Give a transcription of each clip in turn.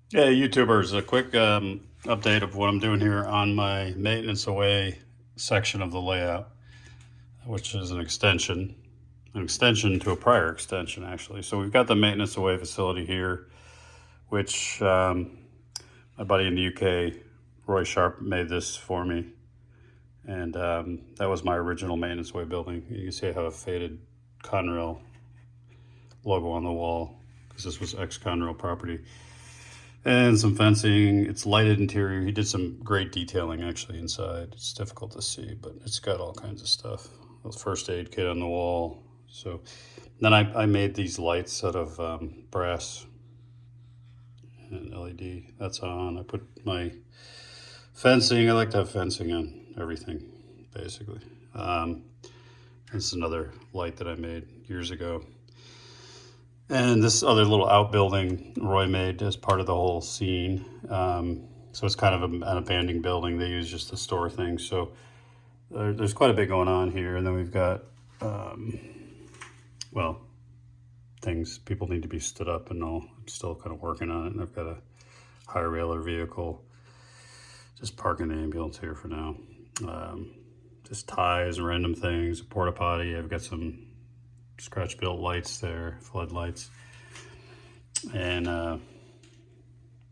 Hey, YouTubers, a quick update of what I'm doing here on my maintenance away section of the layout, which is an extension to a prior extension, actually. So we've got the maintenance away facility here, which my buddy in the UK, Roy Sharp, made this for me. And that was my original maintenance away building. You can see I have a faded Conrail logo on the wall because this was ex-Conrail property. And some fencing. It's lighted interior. He did some great detailing actually inside. It's difficult to see, but it's got all kinds of stuff. The first aid kit on the wall. So then I made these lights out of brass and LED. That's on. I put my fencing. I like to have fencing on everything, basically. This is another light that I made years ago. And this other little outbuilding Roy made as part of the whole scene. So it's kind of an abandoned building. They use just to store things. So there's quite a bit going on here. And then we've got, well, things, people need to be stood up and all. I'm still kind of working on it. And I've got a high railer vehicle. Just parking the ambulance here for now. Just ties and random things, a porta potty. I've got some scratch built lights there, floodlights, and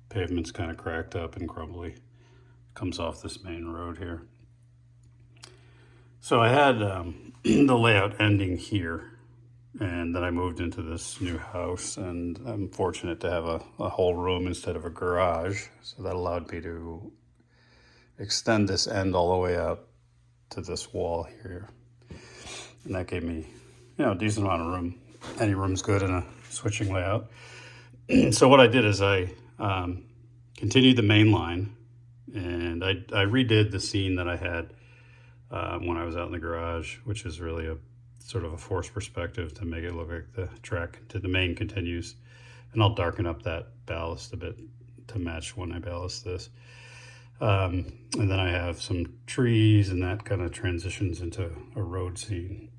pavement's kind of cracked up and crumbly. Comes off this main road here. So I had the layout ending here, and then I moved into this new house, and I'm fortunate to have a whole room instead of a garage. So that allowed me to extend this end all the way out to this wall here, and that gave me a decent amount of room. Any room's good in a switching layout. So what I did is I continued the main line, and I redid the scene that I had when I was out in the garage, which is really a sort of a forced perspective to make it look like the track to the main continues. And I'll darken up that ballast a bit to match when I ballast this. And then I have some trees, and that kind of transitions into a road scene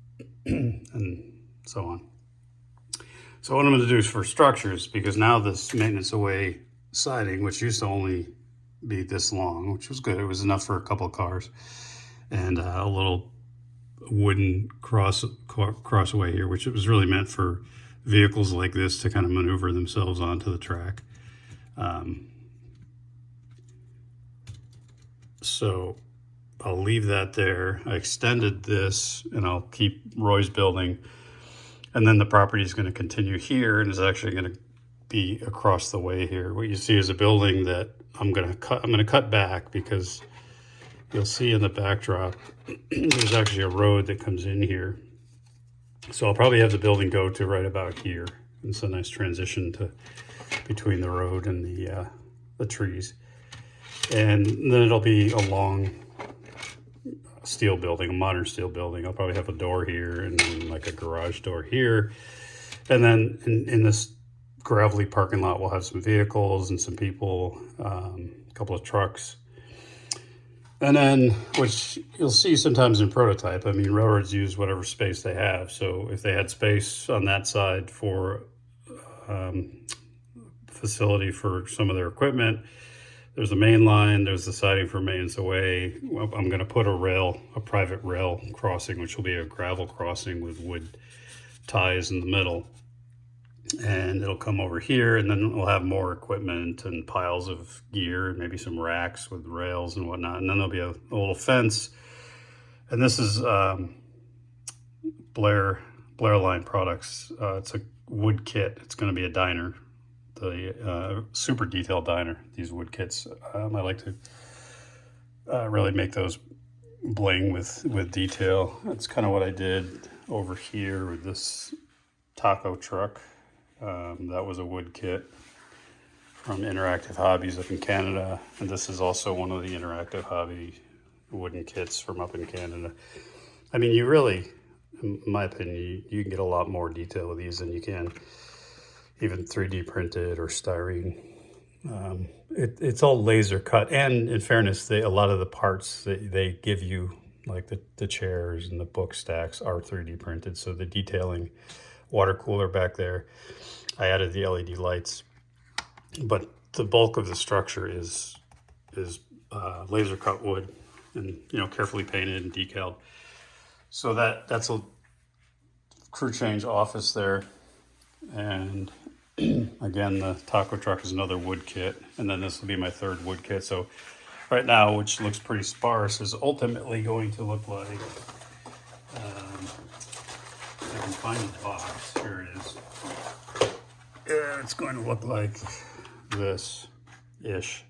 and so on. So what I'm going to do is for structures, because now this maintenance away siding, which used to only be this long, which was good. It was enough for a couple of cars, and a little wooden crossway here, which it was really meant for vehicles like this to kind of maneuver themselves onto the track. So I'll leave that there. I extended this, and I'll keep Roy's building. And then the property is going to continue here, and is actually going to be across the way here. What you see is a building that I'm going to cut back, because you'll see in the backdrop there's actually a road that comes in here. So I'll probably have the building go to right about here. It's a nice transition to between the road and the trees. And then it'll be a long steel building, a modern steel building. I'll probably have a door here, and then like a garage door here. And then in this gravelly parking lot, we'll have some vehicles and some people, a couple of trucks. And then, which you'll see sometimes in prototype, I mean, railroads use whatever space they have. So if they had space on that side for facility for some of their equipment, there's the main line, there's the siding for maintenance away. I'm going to put a private rail crossing, which will be a gravel crossing with wood ties in the middle. And it'll come over here, and then we'll have more equipment and piles of gear, and maybe some racks with rails and whatnot. And then there'll be a little fence. And this is Blair Line Products. It's a wood kit. It's going to be a diner. The super detailed diner, these wood kits. I like to really make those bling with detail. That's kind of what I did over here with this taco truck. That was a wood kit from Interactive Hobbies up in Canada. And this is also one of the Interactive Hobby wooden kits from up in Canada. I mean, you really, in my opinion, you can get a lot more detail with these than you can even 3D printed or styrene. It's all laser cut, and in fairness, a lot of the parts that they give you, like the chairs and the book stacks, are 3D printed. So the detailing, water cooler back there, I added the LED lights, but the bulk of the structure is laser cut wood, and carefully painted and decaled. So that's a crew change office there, and again the taco truck is another wood kit, and then this will be my third wood kit. So right now, which looks pretty sparse, is ultimately going to look like, if I can find the box, here it is. Yeah, it's going to look like this-ish.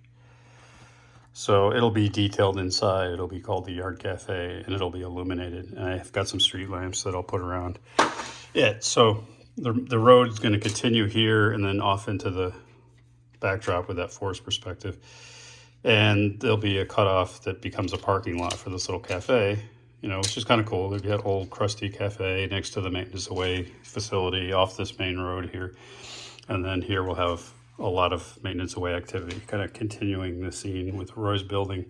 So it'll be detailed inside. It'll be called the Yard Cafe, and it'll be illuminated. And I've got some street lamps that I'll put around it. So the road is going to continue here and then off into the backdrop with that forest perspective. And there'll be a cutoff that becomes a parking lot for this little cafe, which is kind of cool. There'll be that old crusty cafe next to the maintenance away facility off this main road here. And then here we'll have a lot of maintenance away activity, kind of continuing the scene with Roy's building.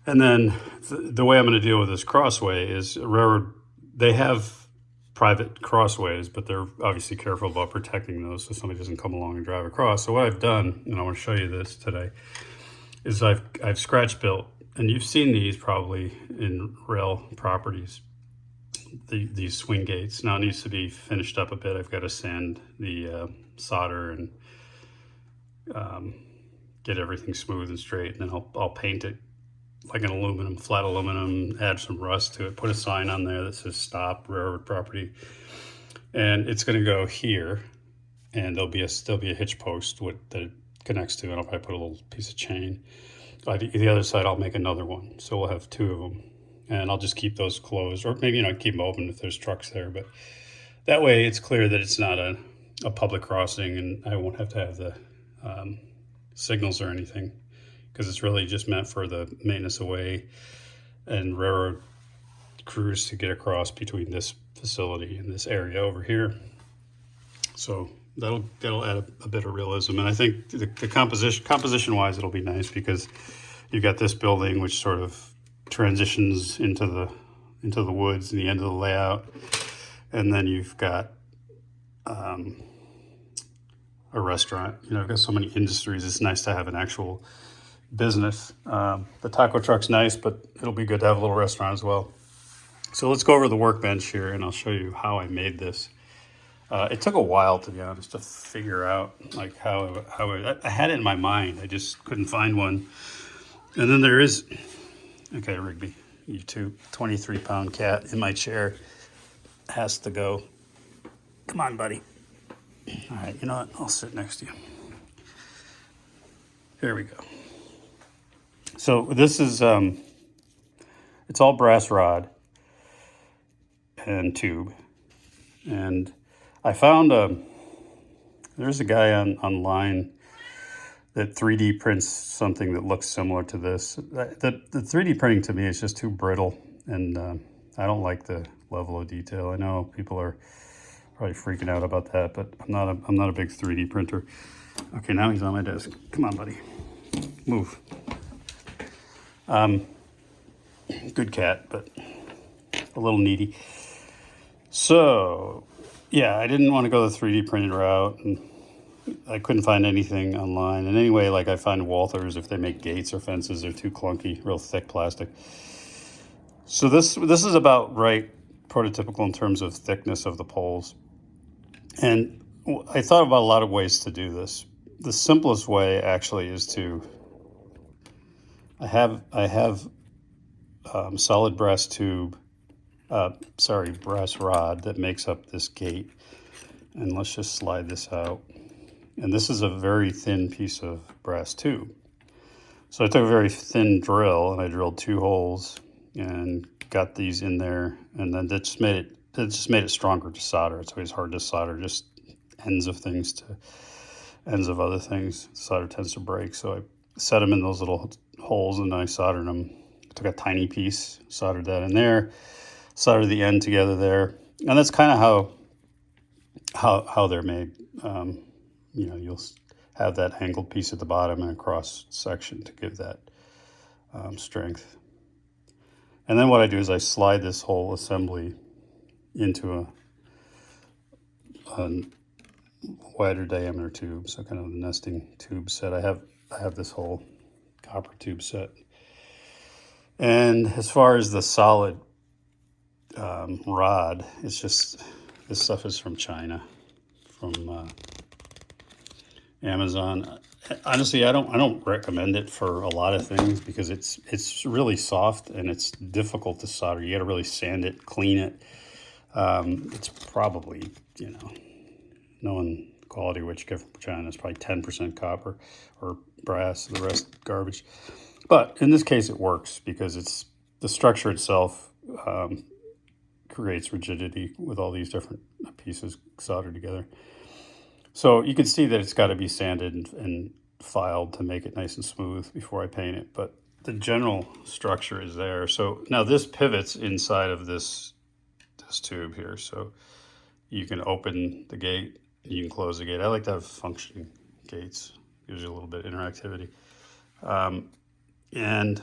And then the way I'm going to deal with this crossway is railroad, they have private crossways, but they're obviously careful about protecting those so somebody doesn't come along and drive across. So what I've done, and I want to show you this today, is I've scratch built, and you've seen these probably in rail properties, these swing gates. Now it needs to be finished up a bit. I've got to sand the solder and get everything smooth and straight, and then I'll paint it like an aluminum, flat aluminum, add some rust to it, put a sign on there that says stop railroad property, and it's going to go here, and there'll be a hitch post that it connects to, and I'll probably put a little piece of chain. By the other side, I'll make another one, so we'll have two of them, and I'll just keep those closed, or maybe keep them open if there's trucks there, but that way it's clear that it's not a public crossing, and I won't have to have the signals or anything, because it's really just meant for the maintenance away and railroad crews to get across between this facility and this area over here. So that'll add a bit of realism, and I think the composition wise it'll be nice, because you've got this building which sort of transitions into the woods and the end of the layout, and then you've got a restaurant. I've got so many industries, it's nice to have an actual business. The taco truck's nice, but it'll be good to have a little restaurant as well. So let's go over the workbench here, and I'll show you how I made this. It took a while, to be honest, to figure out like how I had it in my mind. I just couldn't find one. And then there is, okay, Rigby, you 23-pound cat in my chair has to go. Come on, buddy. All right, you know what? I'll sit next to you. Here we go. So this is, it's all brass rod and tube. And I found there's a guy online that 3D prints something that looks similar to this. The 3D printing to me is just too brittle, and I don't like the level of detail. I know people are probably freaking out about that, but I'm not a big 3D printer. Okay, now he's on my desk. Come on, buddy. Move. Good cat, but a little needy. So, yeah, I didn't want to go the 3D printed route, and I couldn't find anything online. And anyway, like I find Walthers, if they make gates or fences, they're too clunky, real thick plastic. So this is about right, prototypical in terms of thickness of the poles. And I thought about a lot of ways to do this. The simplest way actually is to, I have solid brass tube, brass rod that makes up this gate. And let's just slide this out. And this is a very thin piece of brass tube. So I took a very thin drill and I drilled 2 holes and got these in there, and then that just made it stronger to solder. It's always hard to solder just ends of things to ends of other things. Solder tends to break, so I set them in those little holes and then I soldered them. Took a tiny piece, soldered that in there, soldered the end together there, and that's kind of how they're made. You'll have that angled piece at the bottom and a cross section to give that strength. And then what I do is I slide this whole assembly into wider diameter tube, so kind of the nesting tube set. I have this whole copper tube set. And as far as the solid rod, it's just, this stuff is from China, from Amazon. Honestly, I don't recommend it for a lot of things because it's really soft and it's difficult to solder. You got to really sand it, clean it. It's probably, knowing quality which you get from China, it's probably 10% copper or brass, the rest garbage. But in this case, it works because it's the structure itself creates rigidity with all these different pieces soldered together. So you can see that it's got to be sanded and filed to make it nice and smooth before I paint it. But the general structure is there. So now this pivots inside of this tube here. So you can open the gate, you can close the gate. I like to have functioning gates. Gives you a little bit of interactivity. And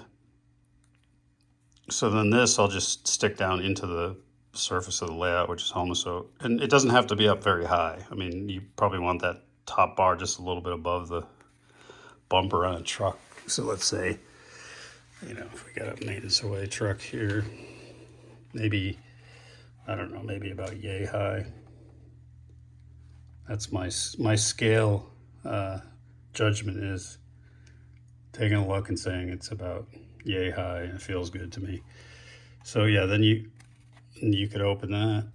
so then this, I'll just stick down into the surface of the layout, which is homoso. And it doesn't have to be up very high. I mean, you probably want that top bar just a little bit above the bumper on a truck. So let's say, if we got a maintenance away truck here, maybe, I don't know, maybe about yay high. That's my scale judgment is taking a look and saying it's about yay high and it feels good to me. So yeah, then you could open that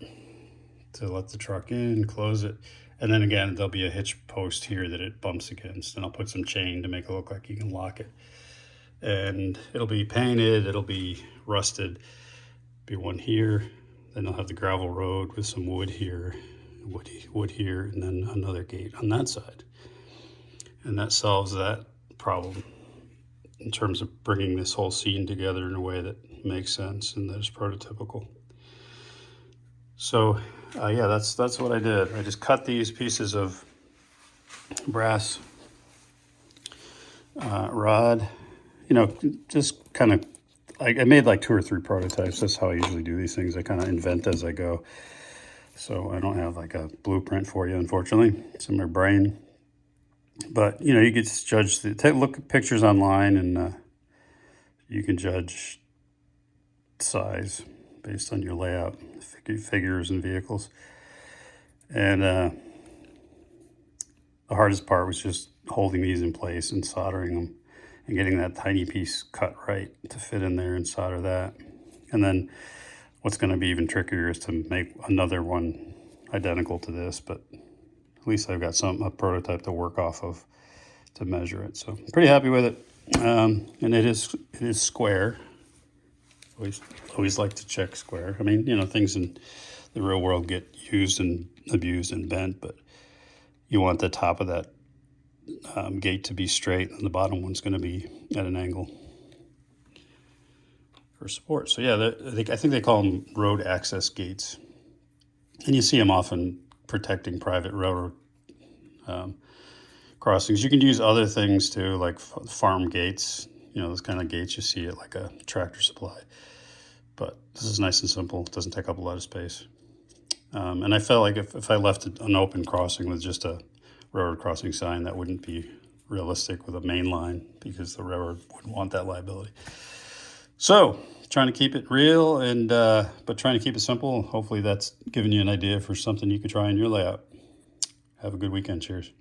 to let the truck in, close it. And then again, there'll be a hitch post here that it bumps against, and I'll put some chain to make it look like you can lock it. And it'll be painted, it'll be rusted. Be one here, then I'll have the gravel road with some wood here, wood here, and then another gate on that side. And that solves that problem in terms of bringing this whole scene together in a way that makes sense and that is prototypical. So yeah, that's what I did. I just cut these pieces of brass rod, just kind of, I made like 2 or 3 prototypes. That's how I usually do these things. I kind of invent as I go. So I don't have like a blueprint for you, unfortunately. It's in my brain. But, you can just judge, look at pictures online and you can judge size based on your layout, figures and vehicles. And the hardest part was just holding these in place and soldering them and getting that tiny piece cut right to fit in there and solder that. And then what's going to be even trickier is to make another one identical to this, but at least I've got a prototype to work off of to measure it. So I'm pretty happy with it. And it is square. Always like to check square. I mean, things in the real world get used and abused and bent, but you want the top of that gate to be straight, and the bottom one's going to be at an angle for support. So yeah, I think they call them road access gates, and you see them often protecting private railroad crossings. You can use other things too, like farm gates. Those kind of gates you see at like a Tractor Supply. But this is nice and simple. It doesn't take up a lot of space. And I felt like if I left an open crossing with just a railroad crossing sign, that wouldn't be realistic with a main line because the railroad wouldn't want that liability. So trying to keep it real but trying to keep it simple. Hopefully that's given you an idea for something you could try in your layout. Have a good weekend. Cheers.